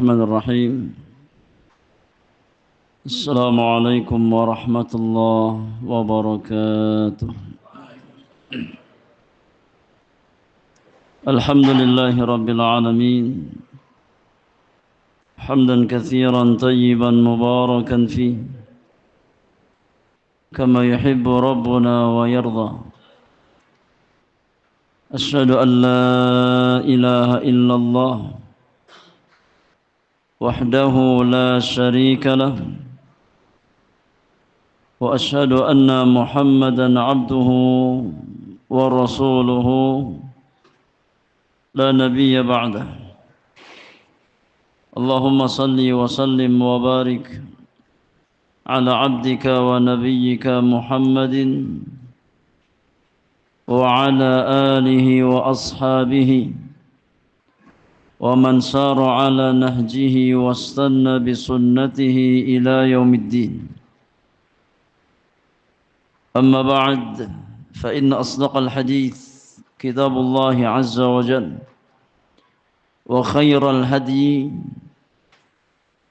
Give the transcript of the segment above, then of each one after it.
الرحمن الرحيم. السلام عليكم ورحمة الله وبركاته. الحمد لله رب العالمين، حمدا كثيرا طيبا مباركا فيه كما يحب ربنا ويرضى. أشهد أن لا إله إلا الله وحده لا شريك له، وأشهد أن محمدا عبده ورسوله لا نبي بعده. اللهم صل وسلم وبارك على عبدك ونبيك محمد وعلى آله وأصحابه ومن سار على نهجه واستنى بسنته إلى يوم الدين. أما بعد، فإن أصدق الحديث كتاب الله عز وجل، وخير الهدي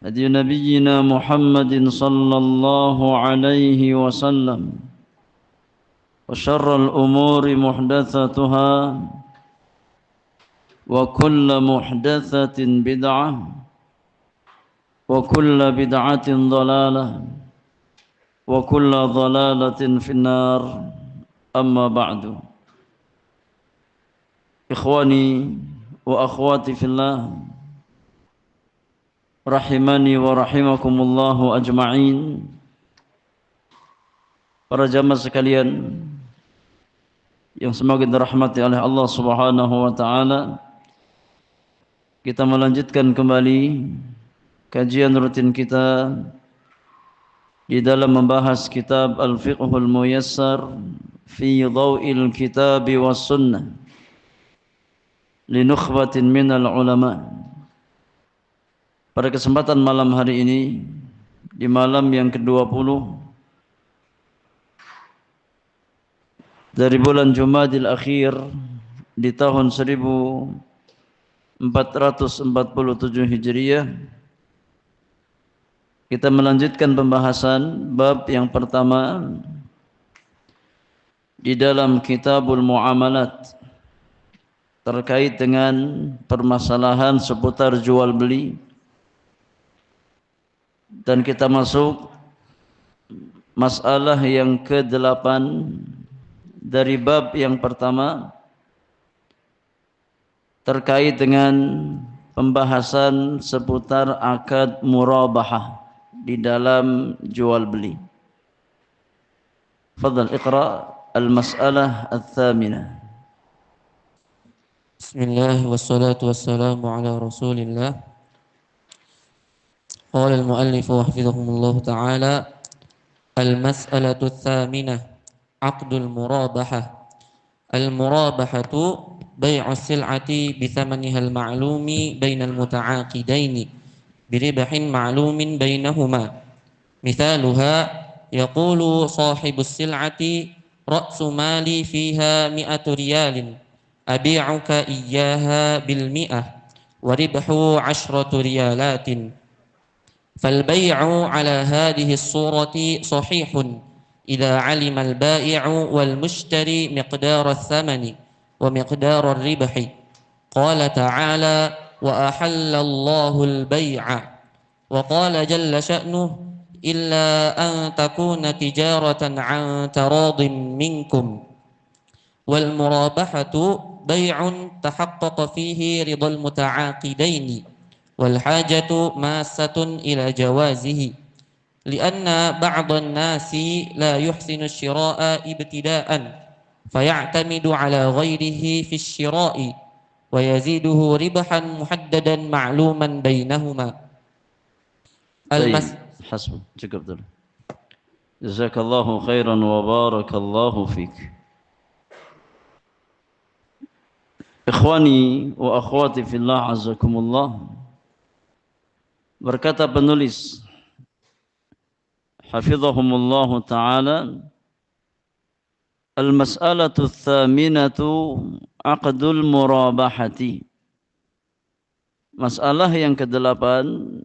هدي نبينا محمد صلى الله عليه وسلم، وشر الأمور محدثاتها، وكل محدثة بدعة، وكل بدعة ضلالة، وكل ضلالة في النار. أما بعد، إخواني وأخواتي في الله rahimani wa rahimakumullahu ajma'in. Para jamaah sekalian yang semoga dirahmati oleh Allah Subhanahu wa taala, kita melanjutkan kembali kajian rutin kita di dalam membahas kitab Al-Fiqhul Muyassar fi Dhaw'il Kitab was Sunnah li nukhbatin minal ulama. Pada kesempatan malam hari ini, di malam yang ke-20 dari bulan Jumadil Akhir di tahun 1447 Hijriah, kita melanjutkan pembahasan bab yang pertama di dalam Kitabul Muamalat terkait dengan permasalahan seputar jual beli. Dan kita masuk masalah yang ke-8 dari bab yang pertama terkait dengan pembahasan seputar akad murabahah di dalam jual beli. Fadhal iqra al-mas'alah al-thaminah. Bismillah wassalatu wassalamu ala Rasulillah. قال المؤلف وحفظهم الله تعالى: المسألة الثامنة عقد المرابحة. المرابحة بيع السلعة بثمنها المعلوم بين المتعاقدين بربح معلوم بينهما. مثالها: يقول صاحب السلعة: رأس مالي فيها 100 ريال، أبيعك إياها ب100 وربح 10 ريالات. فالبيع على هذه الصورة صحيح إذا علم البائع والمشتري مقدار الثمن ومقدار الربح. قال تعالى: وأحل الله البيع. وقال جل شأنه: إلا أن تكون تجارة عن تراض منكم. والمرابحة بيع تحقق فيه رضا المتعاقدين، والحاجة ماسة إلى جوازه، لأن بعض الناس لا يحسن الشراء ابتداء فيعتمد على غيره في الشراء ويزيده ربحا محددا معلوما بينهما. حسب cukup dulu. Jazakallahu khairan wa barakallahu fik. Ikhwani wa akhwati fillah azakumullah. Berkata penulis hafizahumullahu ta'ala, al-mas'alatu tsaminatu aqdul murabahati. Masalah yang kedelapan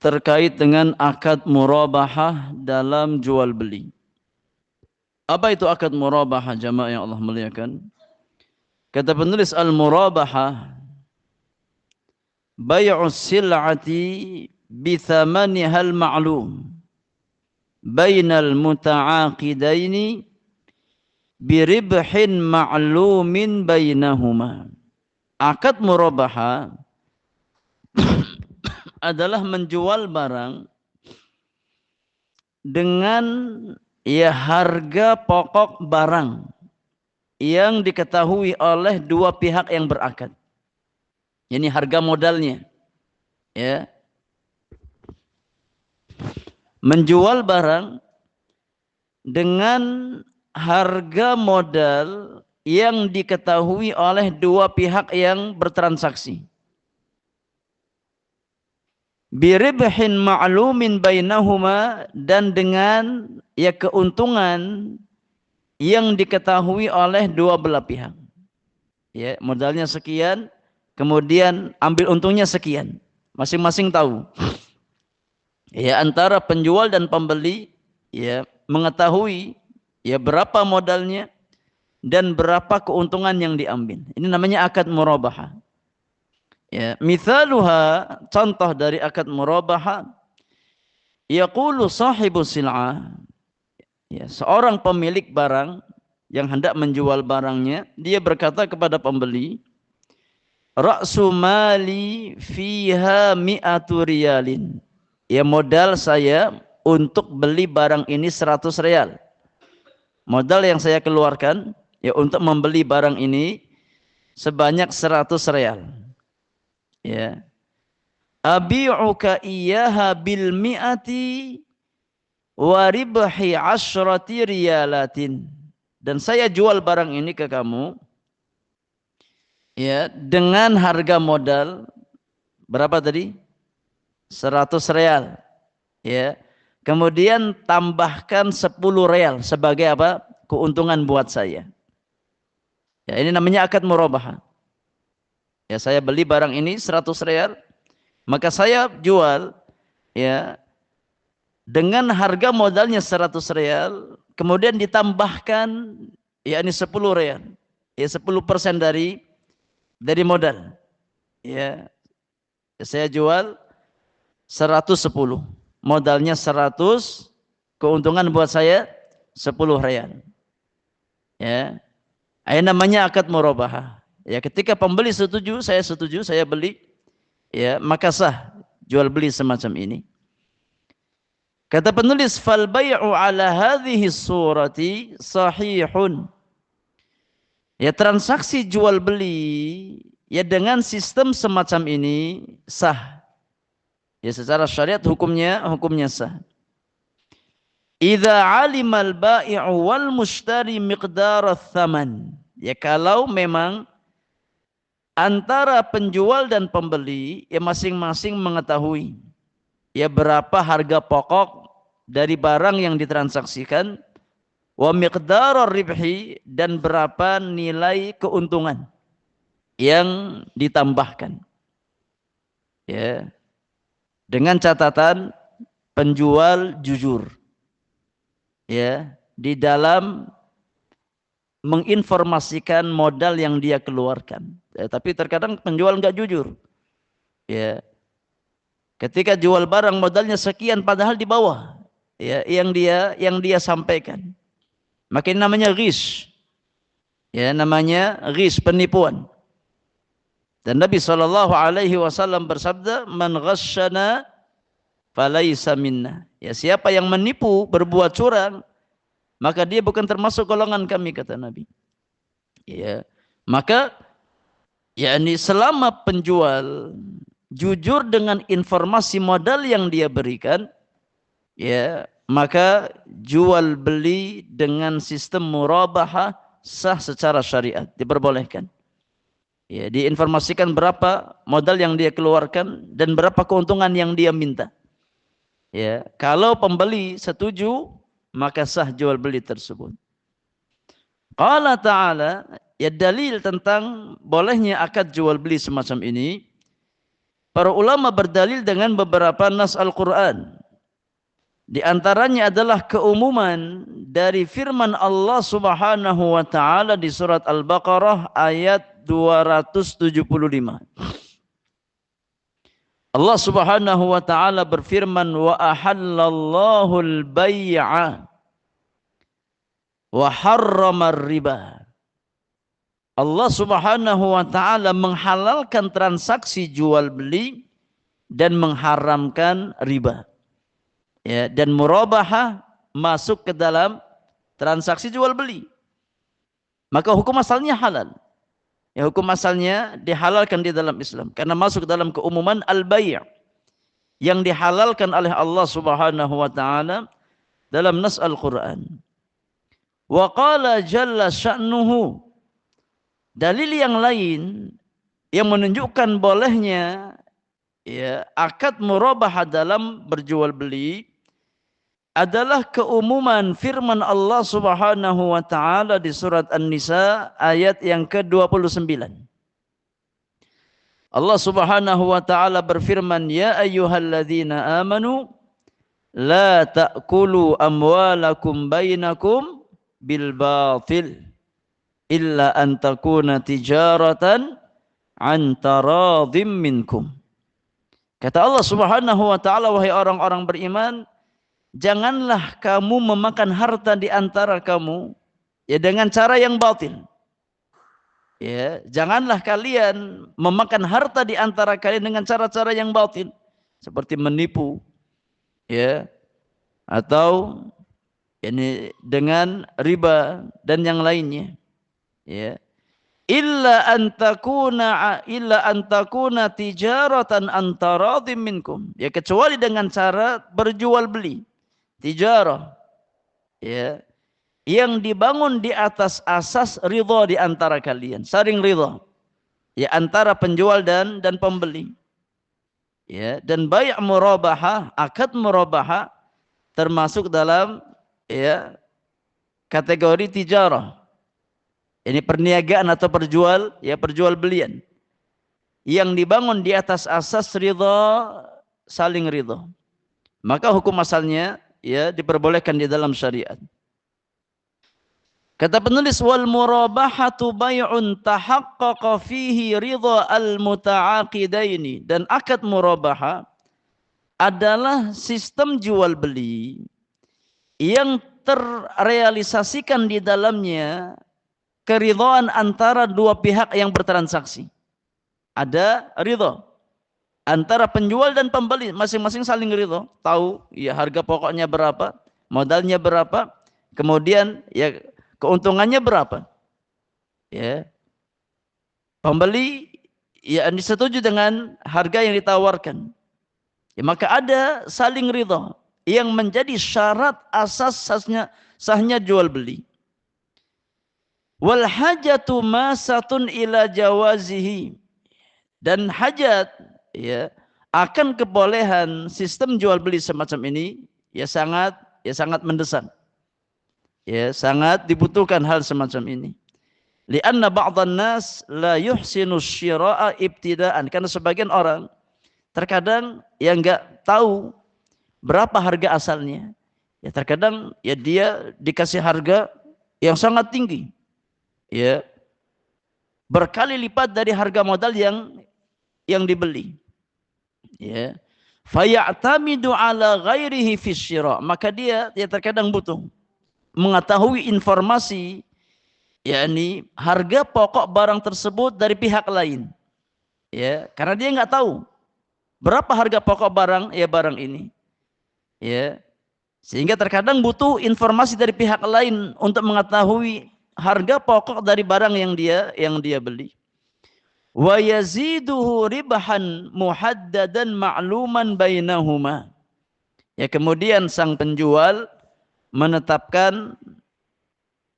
terkait dengan akad murabahah dalam jual beli. Apa itu akad murabahah, jamaah yang Allah muliakan? Kata penulis, al-murabahah bay'us sil'ati bithamaniha al-ma'lum bainal muta'aqidaini biribhin ma'lumin bainahuma. Akad murabahah adalah menjual barang dengan harga pokok barang yang diketahui oleh dua pihak yang berakad. Ini harga modalnya. Ya. Menjual barang dengan harga modal yang diketahui oleh dua pihak yang bertransaksi. Biribhin ma'lumin bainahuma, dan dengan keuntungan yang diketahui oleh dua belah pihak. Ya, modalnya sekian, kemudian ambil untungnya sekian. Masing-masing tahu. Ya, antara penjual dan pembeli mengetahui berapa modalnya dan berapa keuntungan yang diambil. Ini namanya akad murabahah. Ya, mithaluha, contoh dari akad murabahah, yaqulu sahibu sil'ah, seorang pemilik barang yang hendak menjual barangnya, dia berkata kepada pembeli, ra'su mali fiha mi'atu riyalin. Ya, modal saya untuk beli barang ini 100 real. Modal yang saya keluarkan untuk membeli barang ini sebanyak 100 real. Ya. Abi'uka iyyaha bil mi'ati wa ribhi 'ashrati riyalatin. Dan saya jual barang ini ke kamu dengan harga modal berapa tadi? 100 real. Ya. Kemudian tambahkan 10 real sebagai apa? Keuntungan buat saya. Ya, ini namanya akad murabahah. Ya, saya beli barang ini 100 real, maka saya jual dengan harga modalnya 100 real, kemudian ditambahkan ini 10 real. Ya, 10% dari modal. Ya. Saya jual 110. Modalnya 100, keuntungan buat saya 10 real. Ya. Ini namanya akad murabahah. Ya, ketika pembeli setuju, saya beli, maka sah jual beli semacam ini. Kata penulis, fal bai'u ala hadhihi surati sahihun. Ya, transaksi jual beli dengan sistem semacam ini sah. Ya, secara syariat hukumnya sah. Idza 'alimal bai'u wal mushtari miqdar ats-tsaman. Ya, kalau memang antara penjual dan pembeli masing-masing mengetahui berapa harga pokok dari barang yang ditransaksikan, wa miqdarar ribhi, dan berapa nilai keuntungan yang ditambahkan. Ya. Dengan catatan penjual jujur. Ya, di dalam menginformasikan modal yang dia keluarkan. Tapi terkadang penjual enggak jujur. Ya. Ketika jual barang modalnya sekian padahal di bawah yang dia sampaikan. Maka ini namanya ghish. Ya, namanya ghish, penipuan. Dan Nabi SAW bersabda, man ghasyana falaysa minna. Ya, siapa yang menipu, berbuat curang, maka dia bukan termasuk golongan kami, kata Nabi. Ya, maka selama penjual jujur dengan informasi modal yang dia berikan, maka jual beli dengan sistem murabahah sah secara syariat, diperbolehkan. Ya, diinformasikan berapa modal yang dia keluarkan dan berapa keuntungan yang dia minta. Ya, kalau pembeli setuju, maka sah jual beli tersebut. Qala ta'ala, ya dalil tentang bolehnya akad jual beli semacam ini, para ulama berdalil dengan beberapa nas Al-Quran. Di antaranya adalah keumuman dari firman Allah Subhanahu wa taala di surat Al-Baqarah ayat 275. Allah Subhanahu wa taala berfirman, wa ahallallahu al-bai'a wa harrama riba. Allah Subhanahu wa taala menghalalkan transaksi jual beli dan mengharamkan riba. Ya, dan murabahah masuk ke dalam transaksi jual beli. Maka hukum asalnya halal. Ya, hukum asalnya dihalalkan di dalam Islam karena masuk dalam keumuman al-bai' yang dihalalkan oleh Allah Subhanahu wa taala dalam nas Al-Qur'an. Wa qala jalla sya'nuhu. Dalil yang lain yang menunjukkan bolehnya ya akad murabahah dalam berjual beli adalah keumuman firman Allah Subhanahu wa taala di surat An-Nisa ayat yang ke-29. Allah Subhanahu wa taala berfirman, ya ayyuhalladzina amanu la ta'kulu amwalakum bainakum bil batil illa an takuna tijaratan an taradhim minkum. Kata Allah Subhanahu wa taala, wahai orang-orang beriman, janganlah kamu memakan harta di antara kamu ya dengan cara yang batil. Ya, janganlah kalian memakan harta di antara kalian dengan cara-cara yang batil, seperti menipu ya atau ini dengan riba dan yang lainnya. Ya. Illa antakuna tijaratan antaradhim minkum. Ya, kecuali dengan cara berjual beli. Tijarah ya yang dibangun di atas asas ridha di antara kalian, saling ridha ya antara penjual dan pembeli ya. Dan bai' murabahah, akad murabahah termasuk dalam ya kategori tijarah. Ini perniagaan atau perjual belian yang dibangun di atas asas ridha, saling ridha. Maka hukum asalnya ya diperbolehkan di dalam syariat. Kata penulis, wal murabahatu bai'un tahaqqaqa fihi ridha al muta'aqidaini. Dan akad murabahah adalah sistem jual beli yang terrealisasikan di dalamnya keridhaan antara dua pihak yang bertransaksi. Ada ridha antara penjual dan pembeli, masing-masing saling ridha, tahu ya harga pokoknya berapa, modalnya berapa, kemudian ya keuntungannya berapa. Ya. Pembeli ya disetujui dengan harga yang ditawarkan. Ya, maka ada saling ridha yang menjadi syarat asas sahnya jual beli. Wal hajatu masatun ila jawazihi. Dan hajat ya akan kebolehan sistem jual beli semacam ini ya sangat mendesak. Ya, sangat dibutuhkan hal semacam ini. Lianna ba'dhan nas la yuhsinu syira'a ibtidaan. Karena sebagian orang terkadang yang enggak tahu berapa harga asalnya. Ya terkadang ya dia dikasih harga yang sangat tinggi. Ya. Berkali lipat dari harga modal yang dibeli. Ya. Fayatamidu ala ghairihi fi syira'. Maka dia terkadang butuh mengetahui informasi yakni harga pokok barang tersebut dari pihak lain. Ya, karena dia enggak tahu berapa harga pokok barang ini. Ya. Sehingga terkadang butuh informasi dari pihak lain untuk mengetahui harga pokok dari barang yang dia beli. Wa yaziduhu ribahan muhaddadan ma'luman bainahuma. Ya, kemudian sang penjual menetapkan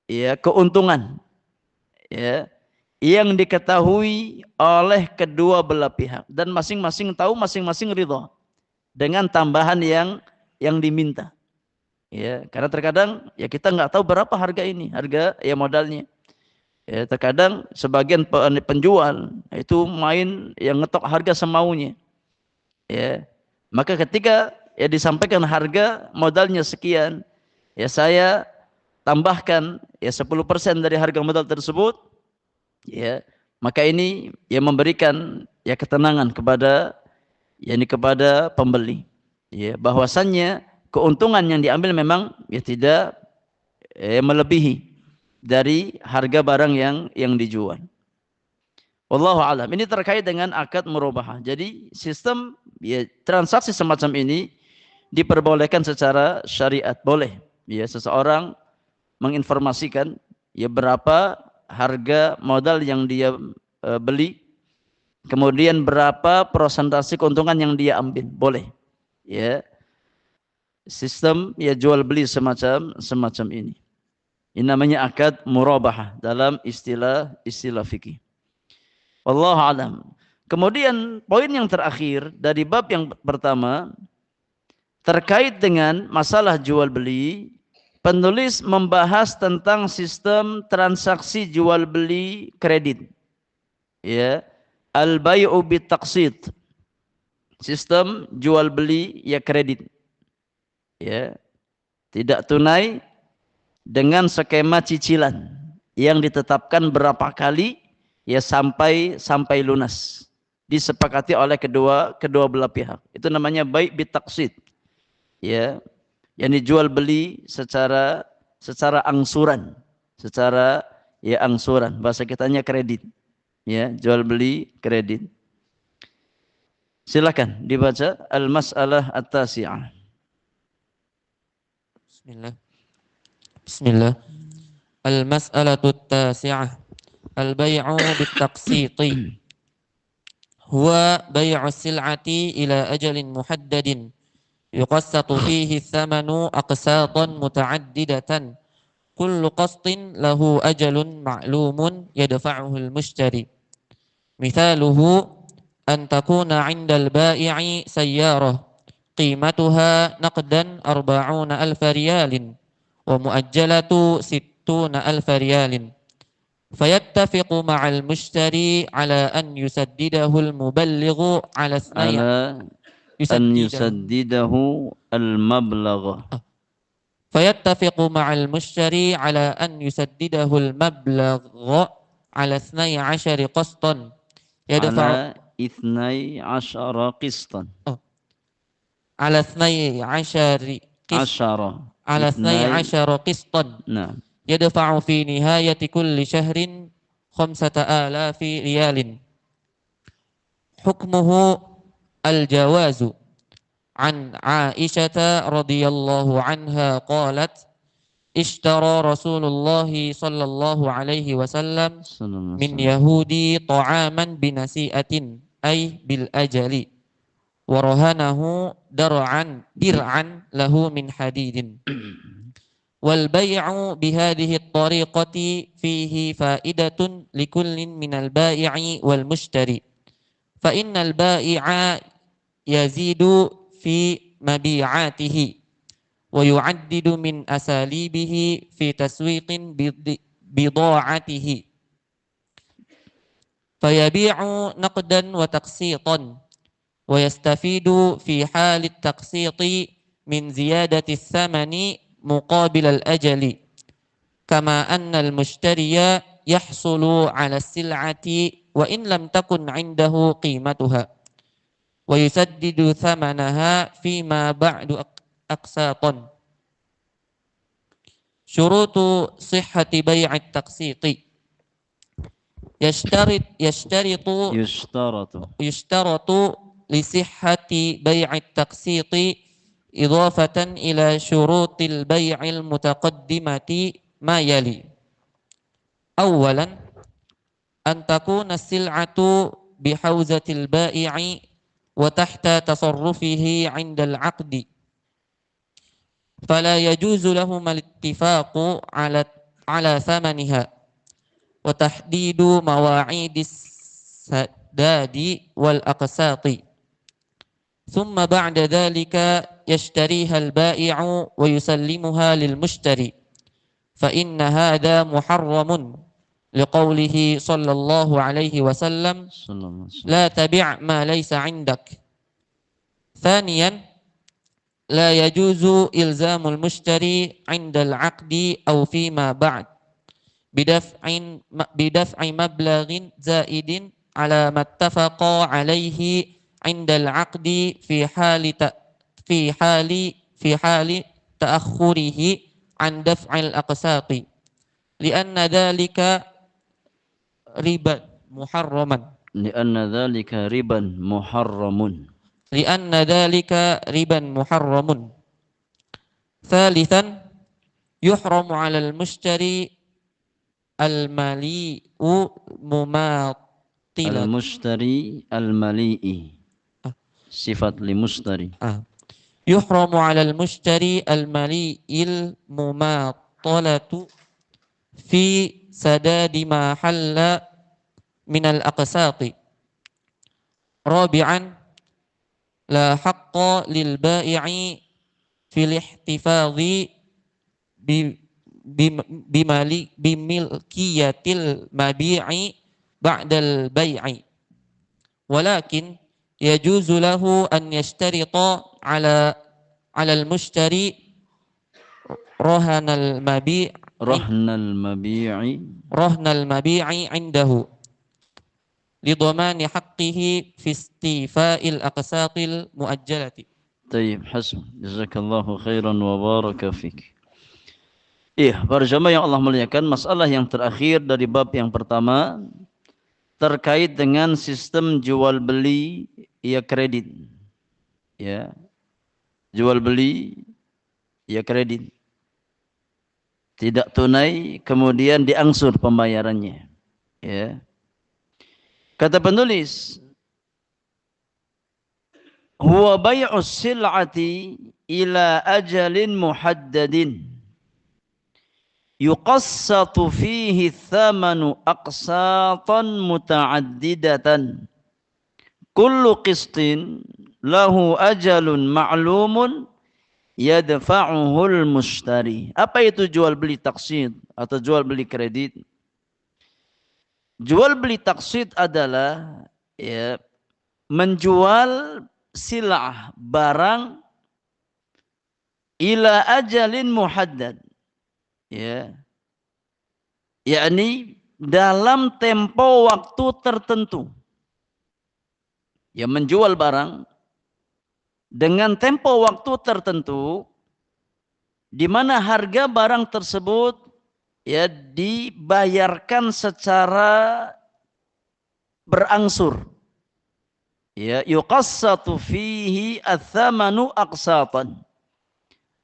ya keuntungan ya yang diketahui oleh kedua belah pihak dan masing-masing tahu, masing-masing ridha dengan tambahan yang diminta. Ya, karena terkadang ya kita nggak tahu berapa harga ini, harga ya modalnya. Ya, terkadang sebagian penjual itu main yang ngetok harga semaunya. Ya. Maka ketika ya disampaikan harga modalnya sekian, ya saya tambahkan ya 10% dari harga modal tersebut, ya. Maka ini ya memberikan ya ketenangan kepada kepada pembeli. Ya, bahwasannya keuntungan yang diambil memang ya tidak melebihi dari harga barang yang dijual. Wallahu alam. Ini terkait dengan akad murabahah. Jadi sistem ya transaksi semacam ini diperbolehkan secara syariat, boleh. Ya seseorang menginformasikan ya berapa harga modal yang dia beli, kemudian berapa persentase keuntungan yang dia ambil, boleh. Ya sistem ya jual beli semacam ini. Ini namanya akad murabahah dalam istilah fikih. Wallahu alam. Kemudian poin yang terakhir dari bab yang pertama terkait dengan masalah jual beli, penulis membahas tentang sistem transaksi jual beli kredit. Ya, al-bai'u bitaqsid. Sistem jual beli ya kredit. Ya, tidak tunai dengan skema cicilan yang ditetapkan berapa kali ya sampai lunas, disepakati oleh kedua belah pihak. Itu namanya bai' bitaqsid. Ya, yang dijual beli secara angsuran, secara ya angsuran, bahasa kitanya kredit. Ya, jual beli kredit. Silakan dibaca al-mas'alah at-tasi'ah. Bismillah. Bismillah. Al-mas'alatu at-tasi'ah. Al-bay'u bit-taqsiti. Huwa bay'u sil'ati ila ajalin muhaddadin. Yuqassatu fihi thamanu aqsatan muta'addidatan. Kullu qastin lahu ajalun ma'lumun yadfa'uhu al-mushtari. Mithaluhu an takuna 'inda al-ba'i'i sayyarah qimatuha naqdan 40,000 riyalin wa muajjalatu 60,000 riyalin. Fayattafiqu ma'al mushtari ala an yusaddidahu al-muballighu ala Ala an yusaddidahu al-mablagha. Fayattafiqu ma'al mushtari ala an yusaddidahu al-mablagha ala 12 qastan yadfa'u Ala 12 qistan. ala 12 Asyara. ala 12 qistan Nah. yadfa'u fi nihayati kulli syahrin 5,000 riyalin. Hukmuhu al-jawazu an Aisyah radhiyallahu anha qalat ishtara Rasulullah sallallahu alaihi wasallam min yahudi ta'aman binasi'atin ay bil ajali wa rahanahu dir'an lahu min hadidin. Wal bay'u bihadhihi at-tariqati fihi fa'idatun likullin minal ba'i'i wal mushtari. Fa innal ba'i'a yazidu fi mabi'atihi wa yu'addidu min asalibihi fi taswiqin bida'atihi. Fayabi'u naqdan wa taqsitan wa yastafidu fi halit taqsiti min ziyadati thamani muqabil al-ajali kama anna al-mushtariya yahsulu 'ala as-sil'ati wa in lam takun 'indahu qimatuha wa yusaddidu thamanaha fima ba'du aqsatan. Syurutu sihhati bai'i at-taqsiti yushtaratu li sihhati bai'i at-taqsiti idhafatan ila syurutil bai'il mutaqaddimati ma yali. Awalan an takuna sil'atu bihauzatil bai'i wa tahta tasarrufihi 'inda al-'aqdi fala yajuzu lahum al-ittifaqu 'ala thamaniha wa tahdidu mawa'idis sadadi wal aqsati. Thumma ba'da dhalika yashtariha al-ba'i'u wa yusallimuha lil mushtari fa inna hadha muharramun liqaulihi sallallahu alaihi wasallam Sallallahu alaihi wasallam. la tabi' ma laysa 'indak. Thaniyan la yajuzu ilzamul mushtari 'inda al-'aqdi aw fima ba'd bidaf'i mablaghin zaidin ala mattafaqa alaihi 'inda al-'aqdi fi hali ta'akhurihi 'an daf'il aqsati li'anna dhalika riban muharraman Lianna dzalika riban muharramun. li'anna dhalika riban muharramun. Thalithan yuhramu 'alal mushtari al-mali'u mumatilan. Al-mushtari al-mali'i. Sifat li mushtari. Yuhramu 'alal mushtari al-mali'il mumatalatu fi sadadi ma halla min al-aqsati. Rabi'an la haqqa lil bai'i fil ihtifadhi bimilkiyatil mabi'i ba'dal bai'i walakin yajuzu lahu an yashtarita ala al-mushtari rahnal mabi'i indahu lidhamani haqqihi fi istifa'il aqsatil muajjalati. Tayyib, hasb. Jazakallahu khairan wa baraka fik. Iya, para jamaah yang Allah muliakan, masalah yang terakhir dari bab yang pertama terkait dengan sistem jual beli ya kredit. Ya. Jual beli ya kredit. Tidak tunai kemudian diangsur pembayarannya. Ya. Kata penulis, huwa bai'us sil'ati ila ajalin muhaddadin yuqassatu fihi thamanu aqsatan muta'addidatan kullu qistin lahu ajalun ma'lumun yadfa'uhul mushtari. Apa itu jual beli taksid atau jual beli kredit? Jual beli taksid adalah ya, menjual silah barang ila ajalin muhaddad, ya, yakni dalam tempo waktu tertentu. Ya, menjual barang dengan tempo waktu tertentu di mana harga barang tersebut ya dibayarkan secara berangsur. Ya, yuqassatu fihi ats-tsamanu aqsatan.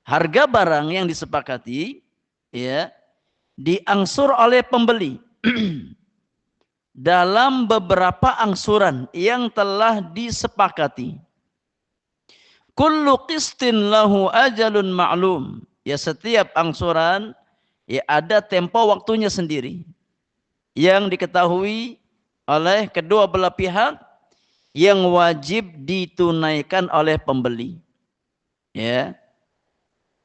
Harga barang yang disepakati ya diangsur oleh pembeli dalam beberapa angsuran yang telah disepakati. Kullu qistin lahu ajalun ma'lum. Ya, setiap angsuran ya ada tempo waktunya sendiri yang diketahui oleh kedua belah pihak yang wajib ditunaikan oleh pembeli. Ya.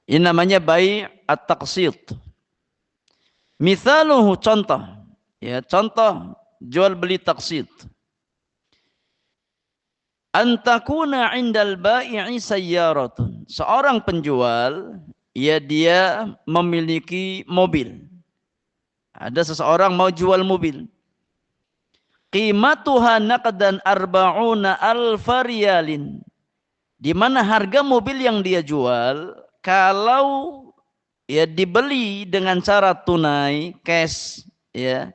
Ini namanya bai' at-taqsid. Mithaluhu, contoh. Ya, contoh jual beli taksid. Antakuna 'indal bai'i sayyaratun. Seorang penjual ya dia memiliki mobil. Ada seseorang mau jual mobil. Qimatuha naqdan arba'una alfa riyalin. Di mana harga mobil yang dia jual kalau ya dibeli dengan cara tunai, cash, ya,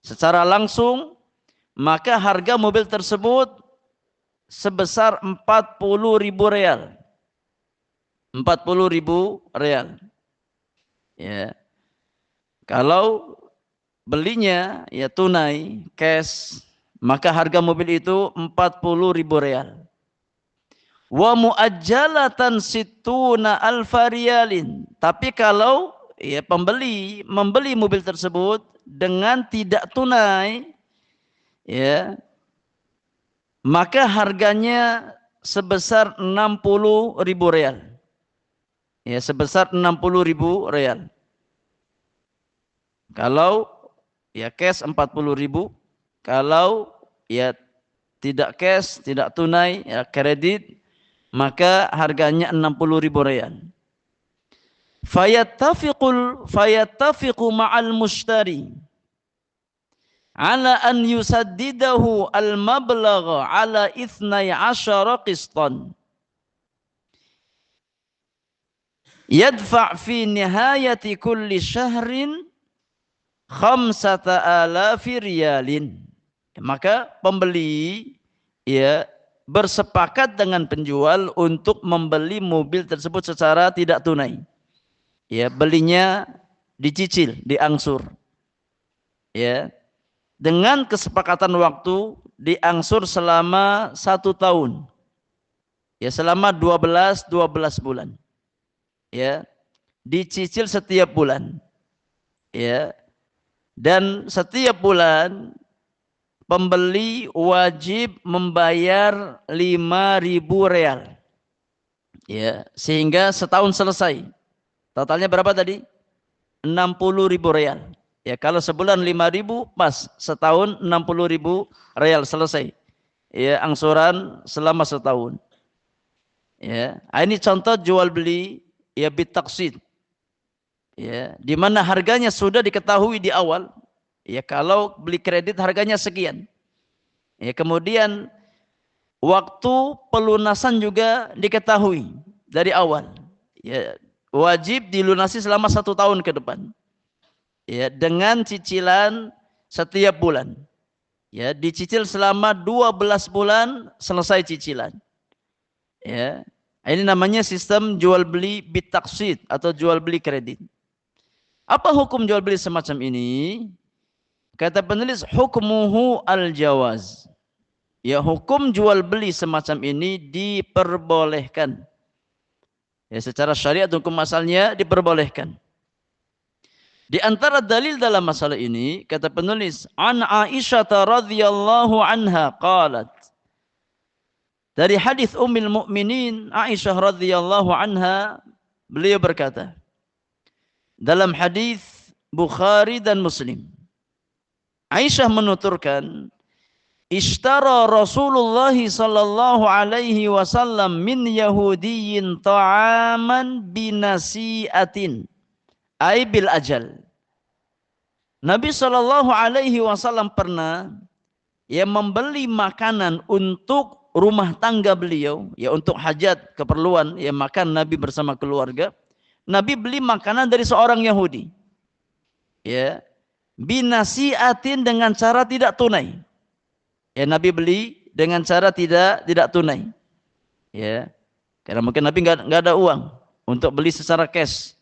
secara langsung, maka harga mobil tersebut sebesar 40.000 real. 40.000 real. Ya. Kalau belinya ya tunai, cash, maka harga mobil itu 40.000 real. Wa muajjalatan situna alfa riyalin. Tapi kalau ya pembeli membeli mobil tersebut dengan tidak tunai, ya, maka harganya sebesar 60.000 real. Ya, sebesar 60.000 real. Kalau ya cash 40.000. Kalau ya tidak cash, tidak tunai, ya kredit, maka harganya 60.000 real. Fayattafiqu ma'al mushtari ala an yusaddidahu al-mablagha ala 12 qistan. Yadfa' fi nihayati kulli syahrin 5,000 riyalin. Maka pembeli ya bersepakat dengan penjual untuk membeli mobil tersebut secara tidak tunai. Ya, belinya dicicil, diangsur. Ya. Dengan kesepakatan waktu diangsur selama 1 tahun. Ya, selama 12 bulan. Ya. Dicicil setiap bulan. Ya. Dan setiap bulan pembeli wajib membayar 5.000 real. Ya, sehingga setahun selesai. Totalnya berapa tadi? 60.000 real. Ya, kalau sebulan 5.000 pas, setahun 60.000 real selesai. Ya, angsuran selama setahun. Ya, ini contoh jual beli ya bitaqsid. Ya, di mana harganya sudah diketahui di awal. Ya, kalau beli kredit harganya sekian. Ya, kemudian waktu pelunasan juga diketahui dari awal. Ya, wajib dilunasi selama 1 tahun ke depan. Ya, dengan cicilan setiap bulan. Ya, dicicil selama 12 bulan selesai cicilan. Ya, ini namanya sistem jual beli bitaqsid atau jual beli kredit. Apa hukum jual beli semacam ini? Kata penulis, hukmuhu al-jawaz. Ya, hukum jual beli semacam ini diperbolehkan. Ya, secara syariat hukum asalnya diperbolehkan. Di antara dalil dalam masalah ini, kata penulis, an Aisyah radhiyallahu anha qalat. Dari hadis Ummul Mukminin Aisyah radhiyallahu anha, beliau berkata, dalam hadis Bukhari dan Muslim, Aisyah menuturkan, ishtara Rasulullah sallallahu alaihi wasallam min Yahudiyyin ta'aman binasi'atin ay bil ajal. Nabi sallallahu alaihi wasallam pernah ya membeli makanan untuk rumah tangga beliau, ya untuk hajat, keperluan, ya makan Nabi bersama keluarga. Nabi beli makanan dari seorang Yahudi. Ya, binasiatin dengan cara tidak tunai. Ya, Nabi beli dengan cara tidak tunai. Ya, karena mungkin Nabi nggak ada uang untuk beli secara cash.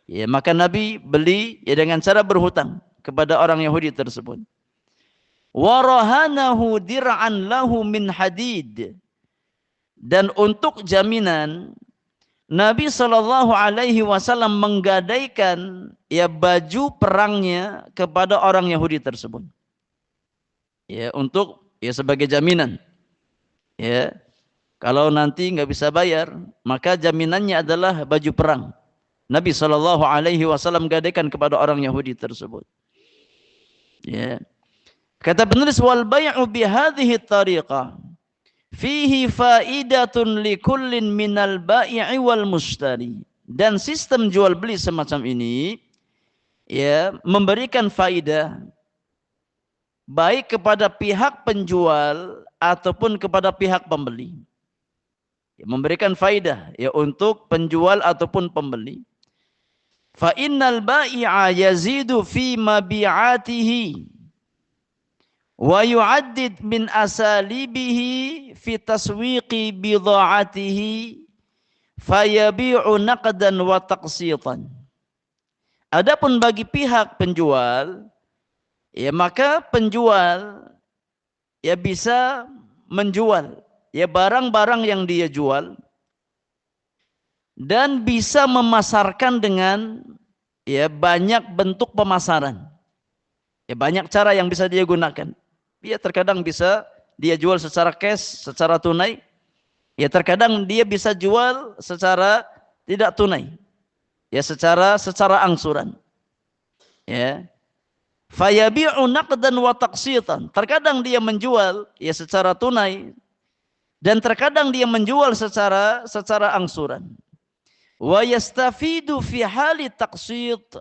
Ya, maka Nabi beli ya dengan cara berhutang kepada orang Yahudi tersebut. Warahanahu dir'an lahu min hadid. Dan untuk jaminan Nabi Shallallahu Alaihi Wasallam menggadaikan ya baju perangnya kepada orang Yahudi tersebut, ya untuk ya sebagai jaminan, ya kalau nanti nggak bisa bayar maka jaminannya adalah baju perang. Nabi Shallallahu Alaihi Wasallam gadaikan kepada orang Yahudi tersebut. Ya, kata penulis wal bai'u bihadhihi tariqah fihi faidatun likullin minal bai'i wal mushtari. Dan sistem jual beli semacam ini ya memberikan faidah baik kepada pihak penjual ataupun kepada pihak pembeli. Ya, memberikan faidah ya untuk penjual ataupun pembeli. Fa innal bai'a yazidu fi mabi'atihi wa yu'addid min asalibihi fi taswiqi bidha'atihi fayabi'u naqdan wa taqsitan. Adapun bagi pihak penjual, ya maka penjual ya bisa menjual ya barang-barang yang dia jual dan bisa memasarkan dengan ya banyak bentuk pemasaran. Ya banyak cara yang bisa dia gunakan. Ya terkadang bisa dia jual secara cash, secara tunai. Ya terkadang dia bisa jual secara tidak tunai. Ya secara angsuran. Ya. Fayabi'u naqdan wa taqsitan. Terkadang dia menjual ya secara tunai dan terkadang dia menjual secara angsuran. Wa yastafidu fi hali taqsit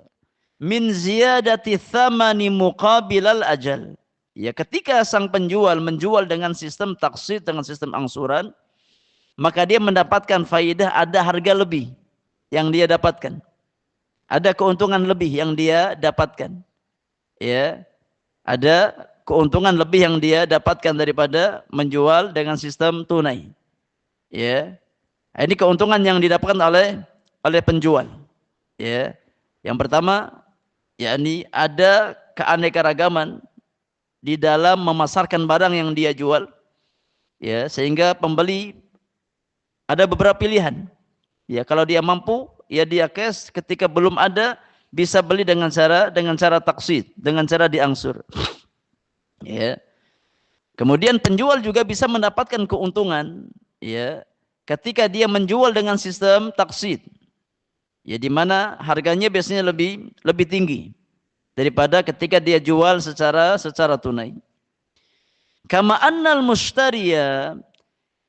min ziyadati thamani muqabilal ajal. Ya, ketika sang penjual menjual dengan sistem taqsit, dengan sistem angsuran, maka dia mendapatkan faidah, ada harga lebih yang dia dapatkan. Ada keuntungan lebih yang dia dapatkan. Ya, ada keuntungan lebih yang dia dapatkan daripada menjual dengan sistem tunai. Ya. Ini keuntungan yang didapatkan oleh penjual. Ya. Yang pertama, yakni ada keanekaragaman di dalam memasarkan barang yang dia jual. Ya, sehingga pembeli ada beberapa pilihan. Ya, kalau dia mampu, ya dia cash, ketika belum ada bisa beli dengan cara taksid, dengan cara diangsur. Ya. Kemudian penjual juga bisa mendapatkan keuntungan, ya, ketika dia menjual dengan sistem taksid, ya, di mana harganya biasanya lebih tinggi daripada ketika dia jual secara tunai. Kama annal mushtariya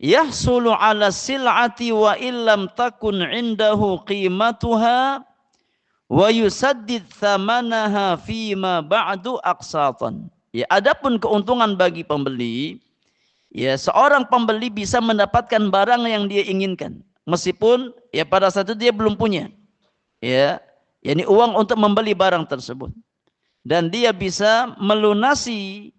yahsulu ala sil'ati wa illam takun indahu qimatuha wa yusaddid thamanaha fima ba'du aqsatan. Ya, adapun keuntungan bagi pembeli, ya, seorang pembeli bisa mendapatkan barang yang dia inginkan meskipun ya pada saat itu dia belum punya, ya, yakni uang untuk membeli barang tersebut, dan dia bisa melunasi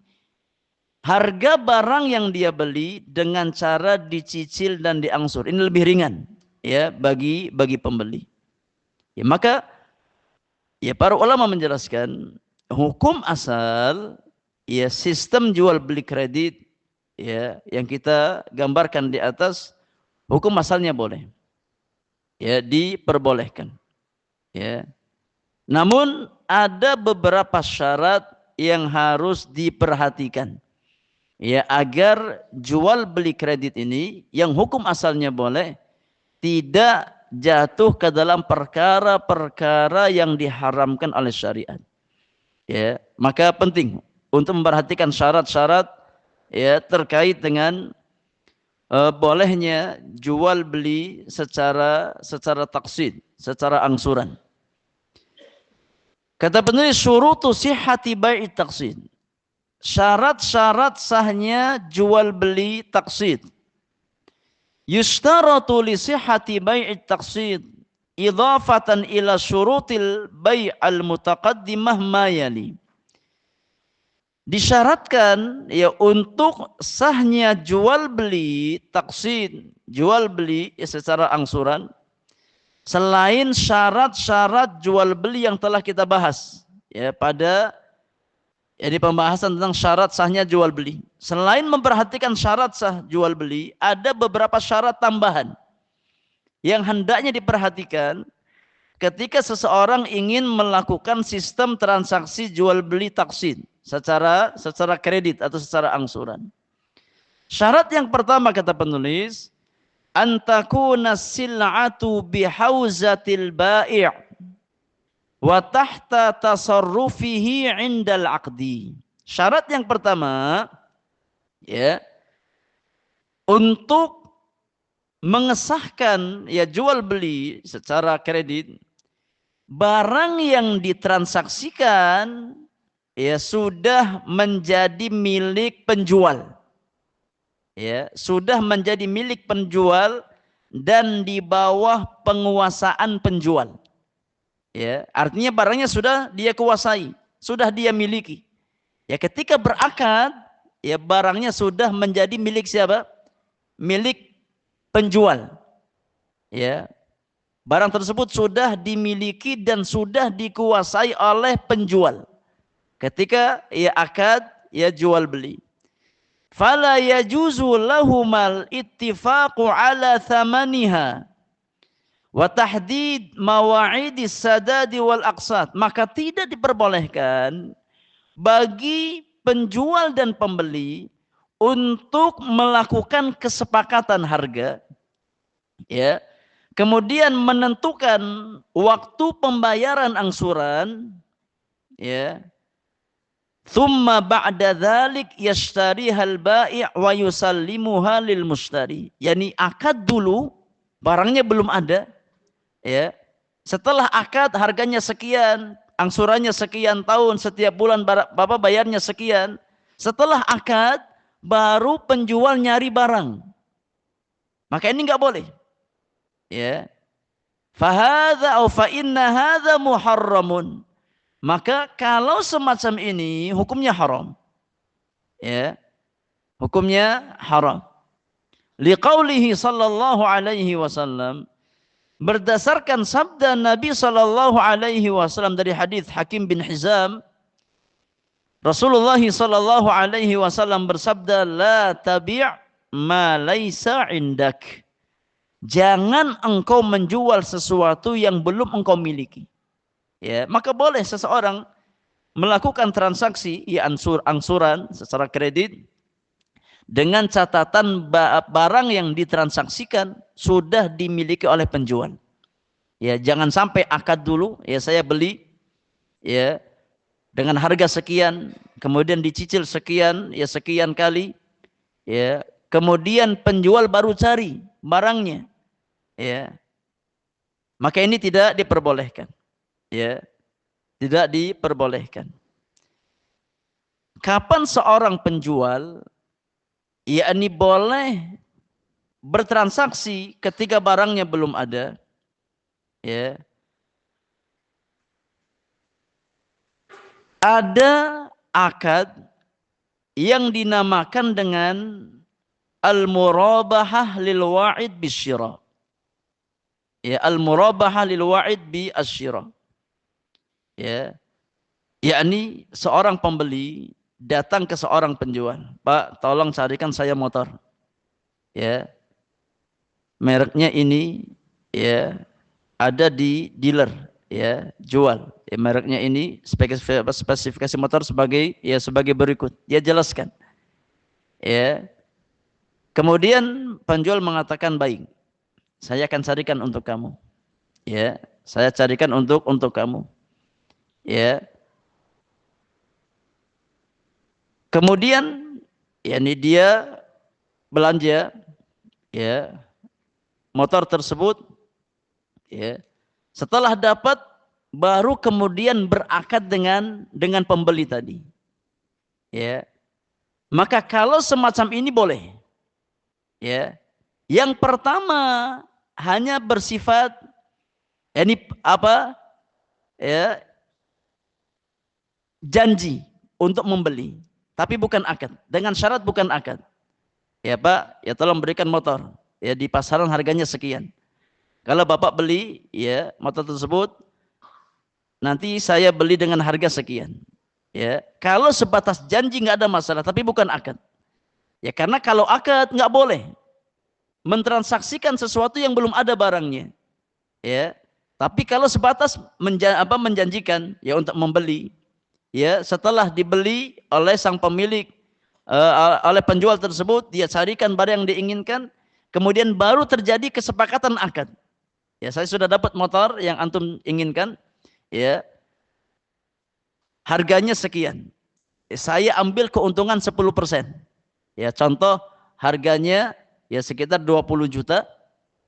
harga barang yang dia beli dengan cara dicicil dan diangsur. Ini lebih ringan, ya, bagi pembeli. Ya, maka ya para ulama menjelaskan hukum asal, ya, sistem jual beli kredit, ya, yang kita gambarkan di atas, hukum asalnya boleh, ya, diperbolehkan, ya. Namun ada beberapa syarat yang harus diperhatikan, ya, agar jual beli kredit ini yang hukum asalnya boleh tidak jatuh ke dalam perkara-perkara yang diharamkan oleh syariat. Ya, maka penting untuk memperhatikan syarat-syarat, ya, terkait dengan bolehnya jual beli secara taksid, secara angsuran. Kata penulis, syurutu sihhati bai'i taksid. Syarat-syarat sahnya jual beli taksid. Yushtaratu li sihhati bai'i taksid idhafatan ila syurutil bai' al-mutaqaddimah ma yali. Disyaratkan, ya, untuk sahnya jual beli taksid, jual beli, ya, secara angsuran, selain syarat-syarat jual beli yang telah kita bahas, ya, pada ini pembahasan tentang syarat sahnya jual beli. Selain memperhatikan syarat sah jual beli, ada beberapa syarat tambahan yang hendaknya diperhatikan ketika seseorang ingin melakukan sistem transaksi jual beli taksid secara kredit atau secara angsuran. Syarat yang pertama, kata penulis, antakuna sil'atu bihauzatil bai' wa tahta tasarrufihi 'indal 'aqdi. Syarat yang pertama, ya, untuk mengesahkan, ya, jual beli secara kredit, barang yang ditransaksikan, ya, sudah menjadi milik penjual. Ya, sudah menjadi milik penjual dan di bawah penguasaan penjual. Ya, artinya barangnya sudah dia kuasai, sudah dia miliki. Ya, ketika berakad, ya, barangnya sudah menjadi milik siapa? Milik penjual. Ya, barang tersebut sudah dimiliki dan sudah dikuasai oleh penjual. Ketika, ya, akad, ya, jual beli. Fala yajuzu lahumal ittifaqu ala thamaniha wa tahdid mawa'idis sadadi wal aqsat. Maka tidak diperbolehkan bagi penjual dan pembeli untuk melakukan kesepakatan harga, ya, kemudian menentukan waktu pembayaran angsuran, ya, Thumma ba'da dzalik yashtarihal bai' wa yusallimuha lil mushtari. Yani akad dulu, barangnya belum ada, ya. Setelah akad harganya sekian, angsurannya sekian tahun, setiap bulan Bapak bayarnya sekian. Setelah akad baru penjual nyari barang. Maka ini enggak boleh. Ya. Fahadha au fa inna hadha muharramun. Maka kalau semacam ini hukumnya haram. Ya. Hukumnya haram. Liqaulihi sallallahu alaihi wasallam, berdasarkan sabda Nabi sallallahu alaihi wasallam dari hadis Hakim bin Hizam, Rasulullah sallallahu alaihi wasallam bersabda, la tabi' ma laisa indak. Jangan engkau menjual sesuatu yang belum engkau miliki. Ya, maka boleh seseorang melakukan transaksi ya angsuran secara kredit dengan catatan barang yang ditransaksikan sudah dimiliki oleh penjual. Ya, jangan sampai akad dulu, ya saya beli ya dengan harga sekian, kemudian dicicil sekian, ya sekian kali, ya kemudian penjual baru cari barangnya, ya maka ini tidak diperbolehkan. Ya, tidak diperbolehkan. Kapan seorang penjual yakni boleh bertransaksi ketika barangnya belum ada? Ya. Ada akad yang dinamakan dengan al-murabahah lil wa'id bisyira. Ya, al-murabahah lil wa'id bi asyira. Ya, yakni seorang pembeli datang ke seorang penjual, Pak, tolong carikan saya motor, ya, mereknya ini, ya, ada di dealer, ya, jual, ya, mereknya ini, spesifikasi motor sebagai, ya, sebagai berikut, dia jelaskan, ya, kemudian penjual mengatakan baik, saya akan carikan untuk kamu, ya, saya carikan untuk kamu. Ya, kemudian yakni dia belanja ya motor tersebut, ya setelah dapat baru kemudian berakad dengan pembeli tadi, ya maka kalau semacam ini boleh, ya yang pertama hanya bersifat ini apa, ya janji untuk membeli, tapi bukan akad. Dengan syarat bukan akad. Ya Pak, ya tolong berikan motor. Ya di pasaran harganya sekian. Kalau Bapak beli, ya motor tersebut, nanti saya beli dengan harga sekian. Ya, kalau sebatas janji nggak ada masalah, tapi bukan akad. Ya karena kalau akad nggak boleh mentransaksikan sesuatu yang belum ada barangnya. Ya, tapi kalau sebatas menjanjikan, ya untuk membeli. Ya, setelah dibeli oleh sang pemilik, oleh penjual tersebut, dia carikan barang yang diinginkan, kemudian baru terjadi kesepakatan akad. Ya, saya sudah dapat motor yang antum inginkan, ya, harganya sekian. Ya, saya ambil keuntungan 10%. Ya, contoh harganya ya sekitar 20 juta,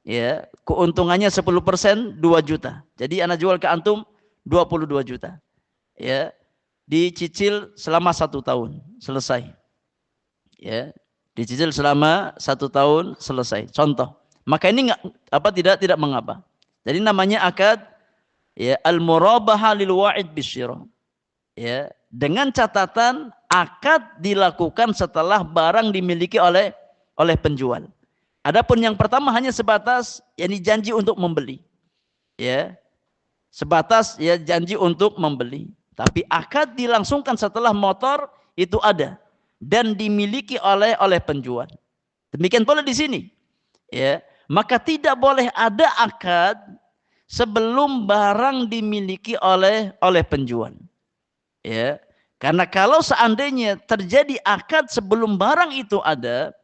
ya, keuntungannya 10%, 2 juta. Jadi anak jual ke antum 22 juta. Ya, dicicil selama 1 tahun selesai, ya dicicil selama 1 tahun selesai contoh, maka ini tidak mengapa. Jadi namanya akad, ya al-murabahah lil wa'id bisyira, ya dengan catatan akad dilakukan setelah barang dimiliki oleh penjual. Adapun yang pertama hanya sebatas yakni janji untuk membeli, ya sebatas ya janji untuk membeli. Tapi akad dilangsungkan setelah motor itu ada dan dimiliki oleh penjual. Demikian pula di sini. Ya, maka tidak boleh ada akad sebelum barang dimiliki oleh penjual. Ya, karena kalau seandainya terjadi akad sebelum barang itu ada,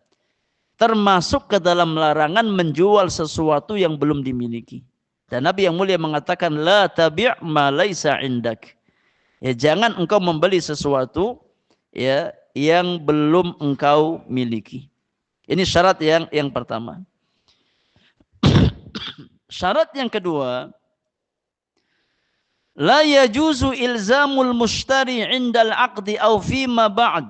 termasuk ke dalam larangan menjual sesuatu yang belum dimiliki. Dan Nabi yang mulia mengatakan la tabi' ma laisa indak. Ya, jangan engkau membeli sesuatu ya yang belum engkau miliki. Ini syarat yang pertama. Syarat yang kedua, la yajuzu ilzamul mushtari 'indal 'aqdi aw fima ba'd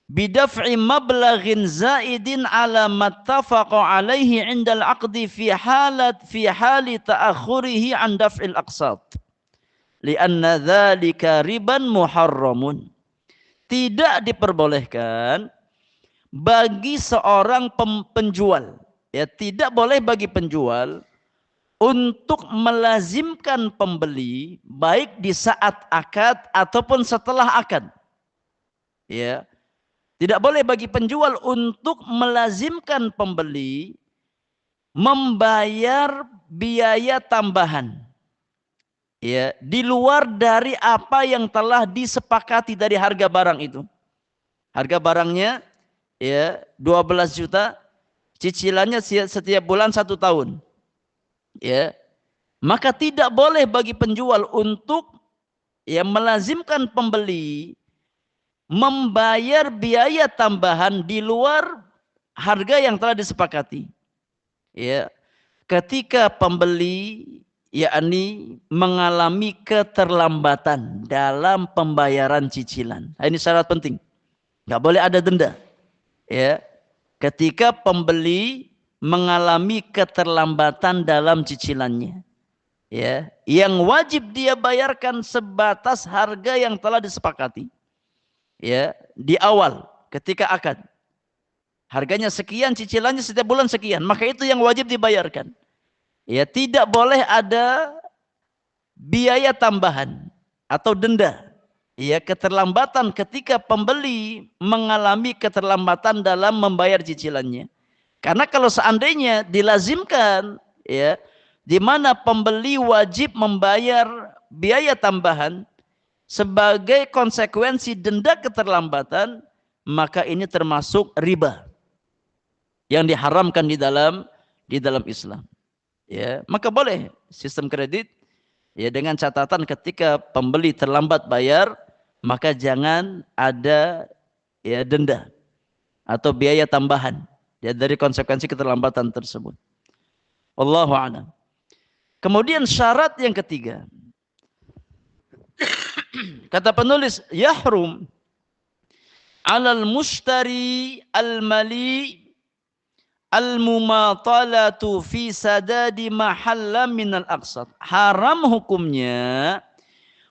bidaf'i mablaghin zaidin 'ala mattafaqa 'alaihi 'indal 'aqdi fi hali ta'akhurihi 'an daf'il aqsat. Lianna dzalika riban muharramun. Tidak diperbolehkan bagi seorang penjual, ya tidak boleh bagi penjual untuk melazimkan pembeli baik di saat akad ataupun setelah akad. Ya, tidak boleh bagi penjual untuk melazimkan pembeli membayar biaya tambahan. Ya, di luar dari apa yang telah disepakati dari harga barang itu. Harga barangnya ya 12 juta, cicilannya setiap bulan 1 tahun. Ya. Maka tidak boleh bagi penjual untuk ya melazimkan pembeli membayar biaya tambahan di luar harga yang telah disepakati. Ya. Ketika pembeli yakni mengalami keterlambatan dalam pembayaran cicilan. Ini syarat penting. Enggak boleh ada denda. Ya. Ketika pembeli mengalami keterlambatan dalam cicilannya. Ya, yang wajib dia bayarkan sebatas harga yang telah disepakati. Ya, di awal ketika akad. Harganya sekian, cicilannya setiap bulan sekian, maka itu yang wajib dibayarkan. Ya, tidak boleh ada biaya tambahan atau denda. Ya, keterlambatan ketika pembeli mengalami keterlambatan dalam membayar cicilannya. Karena kalau seandainya dilazimkan, ya, di mana pembeli wajib membayar biaya tambahan sebagai konsekuensi denda keterlambatan, maka ini termasuk riba yang diharamkan di dalam Islam. Ya, maka boleh sistem kredit ya dengan catatan ketika pembeli terlambat bayar maka jangan ada ya denda atau biaya tambahan ya dari konsekuensi keterlambatan tersebut. Wallahu a'lam. Kemudian syarat yang ketiga, kata penulis, yahrum 'alal mushtari al-mali al-mumatalatu fi sadadi mahalla minal aqsad. Haram hukumnya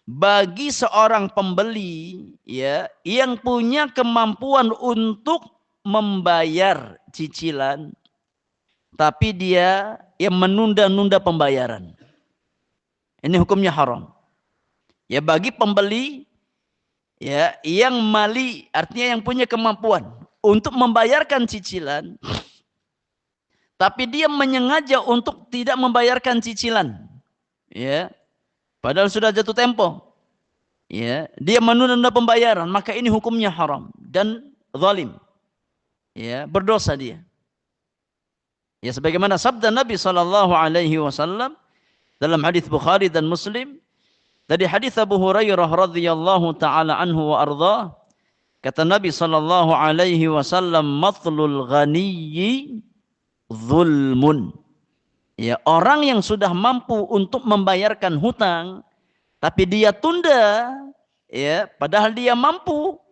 bagi seorang pembeli ya yang punya kemampuan untuk membayar cicilan tapi dia yang menunda-nunda pembayaran. Ini hukumnya haram. Ya bagi pembeli ya yang mali artinya yang punya kemampuan untuk membayarkan cicilan tapi dia menyengaja untuk tidak membayarkan cicilan. Ya. Padahal sudah jatuh tempo. Ya, dia menunda pembayaran, maka ini hukumnya haram dan zalim. Ya, berdosa dia. Ya, sebagaimana sabda Nabi SAW dalam hadis Bukhari dan Muslim, dari hadis Abu Hurairah radhiyallahu taala anhu wa ardhah, kata Nabi SAW, matlul ghaniyyi zulmun. Ya, orang yang sudah mampu untuk membayarkan hutang tapi dia tunda ya padahal dia mampu,